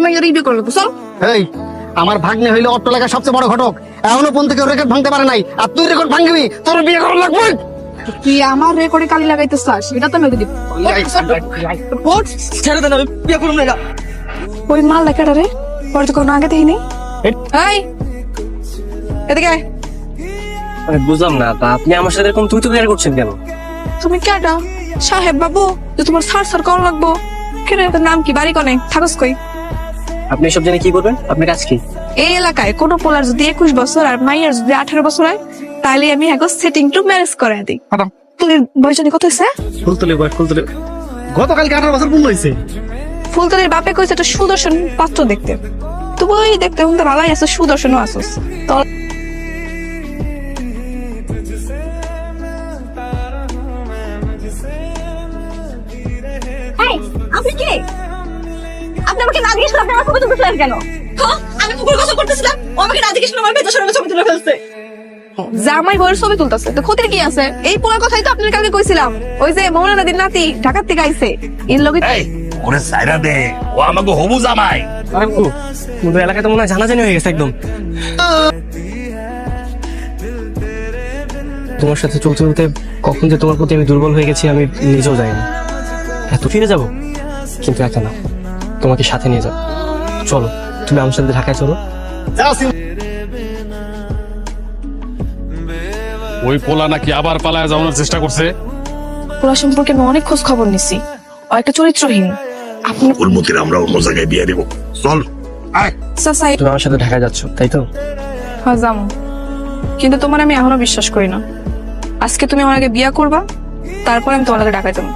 মাইয়ারই বিয়ে করলো চল। এই আমার ভাগ্নে হইলে অট্ট লেখা সবচেয়ে বড় ঘটক, এখনো পর্যন্ত কেউ রেকর্ড ভাঙতে পারে নাই, আর তুই রেকর্ড ভাঙবি? তোর বিয়ে করা লাগবে। তুই আমার রেকর্ডে কালি লাগাইতে চাস, এটা তো মেরে দিব। ছেড়ে দেন, আমি বিয়ে করব না। ওই মাল লেখাটা রে পরে তো কোনো আগে দেখিনি। এই এদিকে আয়। বুঝলাম না, তা আপনি আমার সাথে এরকম তুই তো বিয়ে করছেন কেন? তুমি কেডা? সাহেব বাবু যে তোমার সার সার করা লাগবো? কেন তোর নাম কি, বাড়ি কনে, থাকস কই? আপনি এসব জেনে কি করবেন? আপনার কাজ কি? এই এলাকায় কোনো পোলার যদি 21 বছর আর মাইয়ার যদি 18 বছর হয় তাহলে আমি এখন সেটিং টু ম্যারেজ করে দিই। তোর বয়স জানি কত হয়েছে? ফুলতলি বয়, ফুলতলি। গতকালকে 18 বছর পূর্ণ হয়েছে। ফুলতলির বাপে কইছে একটা সুদর্শন পাত্র দেখতে, তুই দেখতে এখন তো ভালোই আছো, সুদর্শনও আসোস। তো আপনি কে? আপনি আমাকে না জিজ্ঞেস করে আপনি আমার ছবি তুলতেছিলেন কেন? আমি কুকুর কথা করতেছিলাম, ও আমাকে না জিজ্ঞেস করে আমার ভেতর সরে ছবি তুলে ফেলছে। জামাই বউয়ের ছবি তুলতেছে তো ক্ষতির কি আছে? এই পোলার কথাই তো আপনার কালকে কইছিলাম, ওই যে মৌলানা দিন নাতি ঢাকার থেকে আইছে এর লগে। ওরে সাইরা দে, ও আমাকে হবু জামাই। আরে পুরো এলাকায় তো মনে হয় জানাজানি হয়ে গেছে একদম। তোমার সাথে চলতে চলতে কখন যে তোমার প্রতি আমি দুর্বল হয়ে গেছি আমি নিজেও জানি না। এত ফিরে যাব, কিন্তু একা না, তোমাকে সাথে নিয়ে যাও। চলো, তুমি আমার সাথে ঢাকায় চলো। ওই পোলা নাকি আবার পালায় যাওয়ার চেষ্টা করছে। পোলা সম্পর্কে আমি অনেক খোঁজ খবর নিছি, ও একটা চরিত্রহীন। আপনি ফুলমতির আমরা অন্য জায়গায় বিয়ে দেবো, চল আয়। চাচাই তুমি আমার সাথে ঢাকায় যাচ্ছ, তাই তো? হ্যাঁ যাবো, কিন্তু তোমার আমি এখনো বিশ্বাস করি না। আজকে তুমি আমার আগে বিয়া করবা, তারপর আমি তোমার আগে ঢাকায় যাবো।